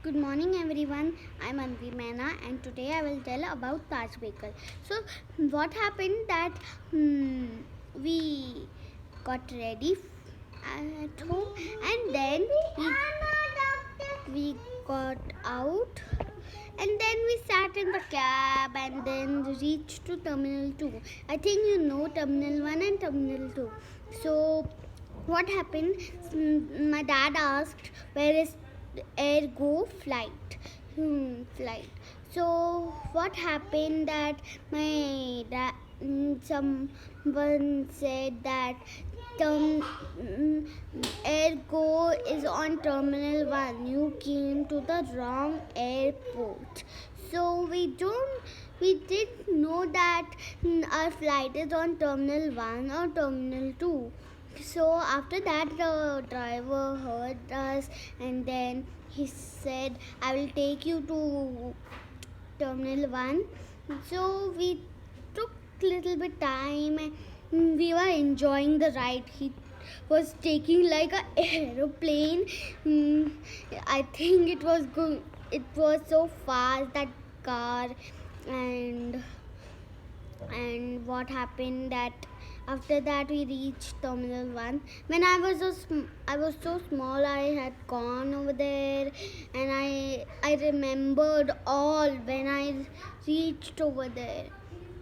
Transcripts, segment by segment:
Good morning everyone. I'm Anvi Mena and today I will tell about Taj Baker. So what happened that we got ready at home and then we got out and then we sat in the cab and then reached to Terminal 2. I think you know Terminal 1 and Terminal 2. So what happened? My dad asked, where is Ergo flight? So what happened that my dad, someone said that Ergo is on Terminal 1. You came to the wrong airport. So we didn't know that our flight is on Terminal 1 or Terminal 2. So after that the driver heard us and then he said, I will take you to Terminal 1. So we took little bit time and we were enjoying the ride. He was taking like an aeroplane. I think it was good. It was so fast, that car. And what happened that after that we reached Terminal 1. When I was so small, I had gone over there and I remembered all when I reached over there.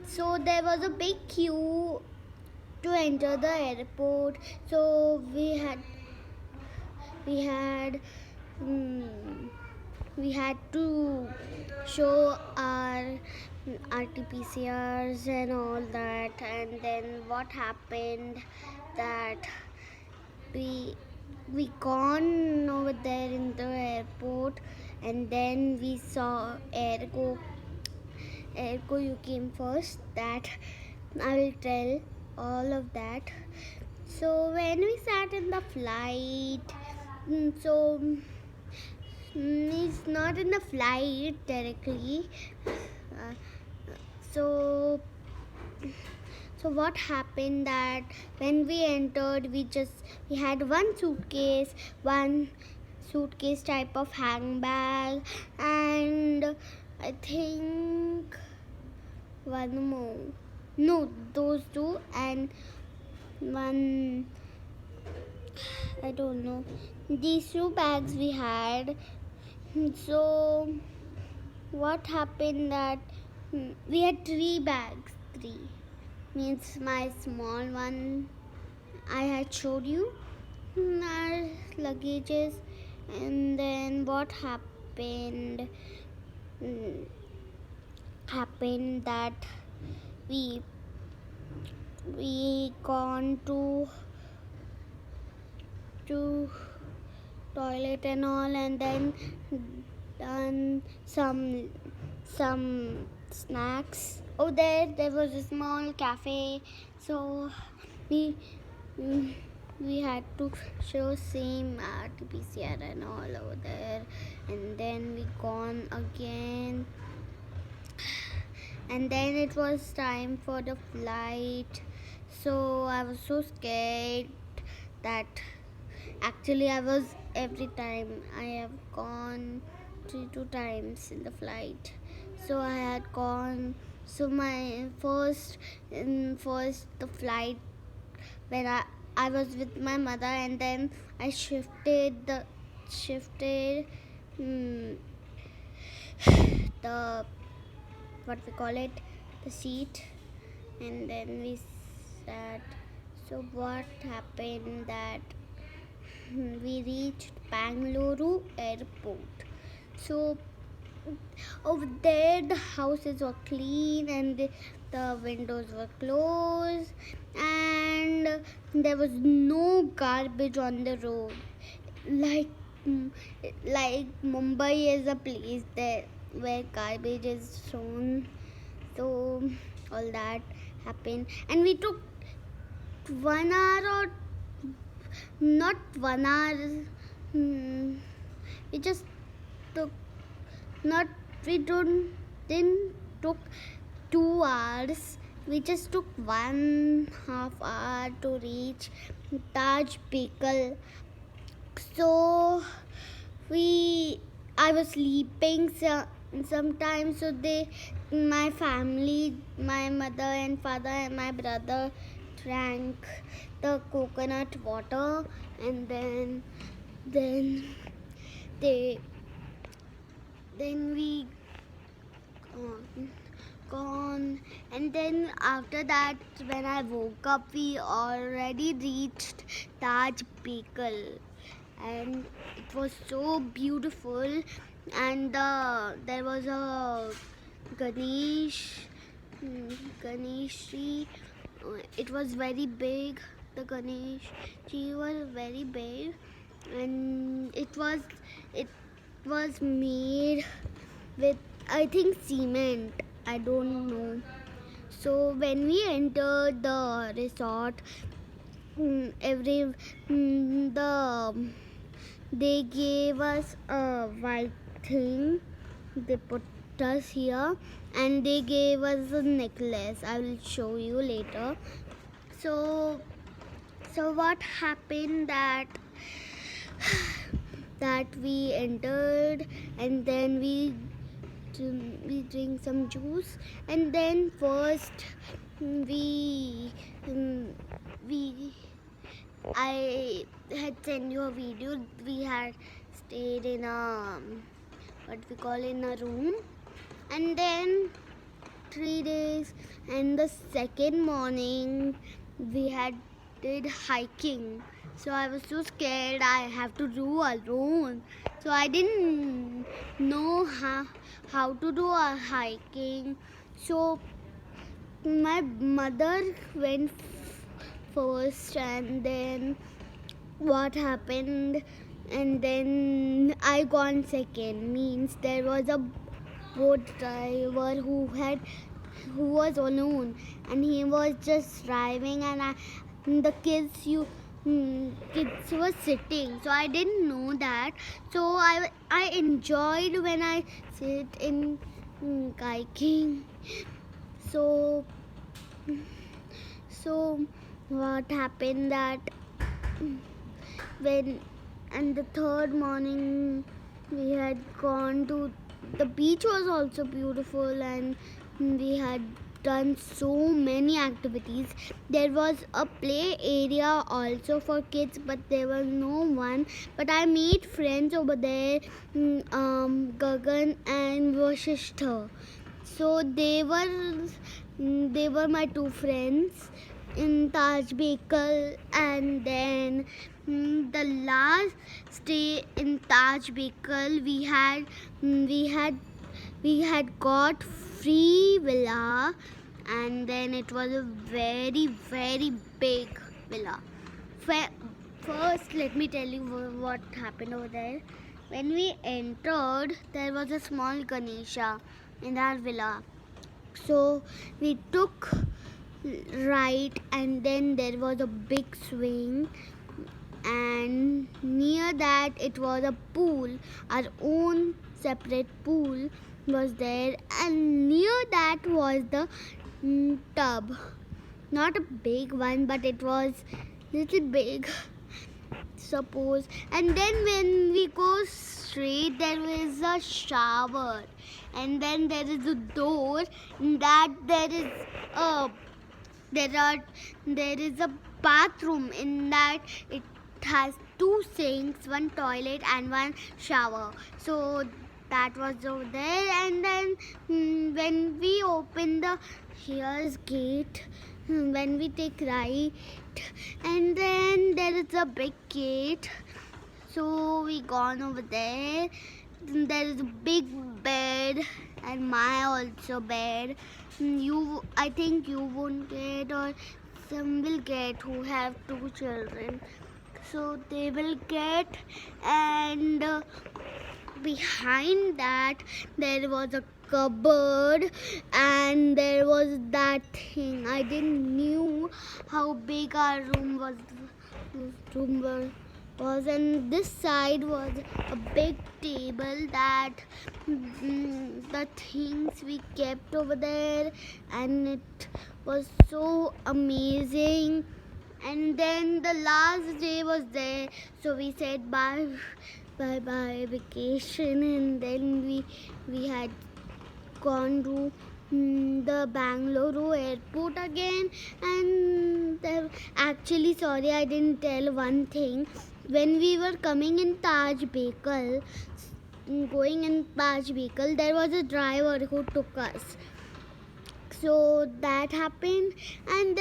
So there was a big queue to enter the airport. So we had to show our RT-PCRs and all that. And then what happened that we gone over there in the airport and then we saw Ergo. You came first. That I will tell all of that. So when we sat in the flight, it's not in the flight directly. So what happened that when we entered, we had one suitcase type of handbag, and I think one more. No, those two and one. I don't know. These two bags we had. So what happened that we had 3 bags. 3 means my small one I had showed you, our luggages. And then what happened that we gone to toilet and all, and then done some snacks. Oh, there was a small cafe, so we had to show same RT-PCR and all over there. And then we gone again, and then it was time for the flight. So I was so scared that actually every time I have gone 2 times in the flight. So I had gone. So my first the flight when I was with my mother, and then I shifted the what we call it, the seat, and then we sat. So what happened that we reached Bangalore airport. So over there the houses were clean and the windows were closed and there was no garbage on the road. Like Mumbai is a place there where garbage is thrown. So all that happened, and we took 1 hour or not 1 hour. We just took not we didn't took 2 hours. We just took 1.5 hour to reach Taj Baker. So we I was sleeping sometimes, so my family, my mother and father and my brother drank the coconut water, and then they then we gone, and then after that, when I woke up, we already reached Taj Bekal, and it was so beautiful. And there was a Ganesh Ganesh tree. It was very big. The Ganesh tree was very big, and it was made with, I think, cement. I don't know. So when we entered the resort, every they gave us a white thing. They put us here, and they gave us a necklace. I will show you later. So what happened that we entered, and then we drink some juice, and then first we I had sent you a video. We had stayed in a, what we call, in a room, and then 3 days, and the second morning we did hiking. So I was so scared I have to do alone. So I didn't know how to do a hiking. So my mother went first, and then what happened, and then I gone second. Means there was a boat driver who was alone, and he was just driving, and the kids were sitting. So I didn't know that. So I enjoyed when I sit in hiking. So what happened that when, and the third morning, we had gone to the beach. Was also beautiful, and we had done so many activities. There was a play area also for kids, but there was no one. But I made friends over there, Gagan and Vashishta. So they were my two friends in Taj Bekal, and then the last stay in Taj Bekal, we had got free villa, and then it was a very, very big villa. First, let me tell you what happened over there. When we entered, there was a small Ganesha in our villa. So we took right, and then there was a big swing, and near that it was a pool. Our own separate pool was there, and near that was the tub. Not a big one, but it was little big, suppose. And then when we go straight, there is a shower, and then there is a door. In that there is a bathroom. In that it has two sinks, one toilet and one shower. So that was over there. And then when we open the here's gate, when we take right, and then there is a big gate. So we gone over there. There is a big bed, and my also bed. I think you won't get, or some will get who have two children. So they will get, and behind that there was a cupboard, and there was that thing. I didn't knew how big our room was. And this side was a big table that the things we kept over there, and it was so amazing. And then the last day was there, so we said bye bye vacation, and then we had gone to the Bangalore airport again. And actually, sorry, I didn't tell one thing. When we were coming in Taj Bekal, going in Taj Bekal, there was a driver who took us. So that happened, and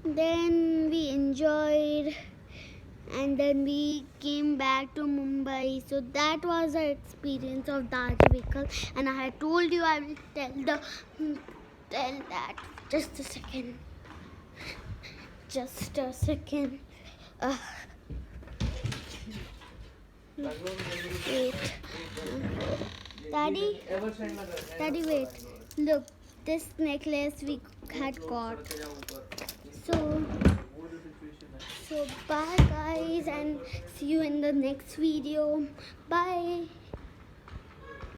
then we enjoyed, and then we came back to Mumbai. So that was the experience of Taj Bekal, and I had told you I will tell that. Just a second. Just a second. Wait. Daddy, wait. Look, this necklace we had got. So bye guys, and see you in the next video. Bye.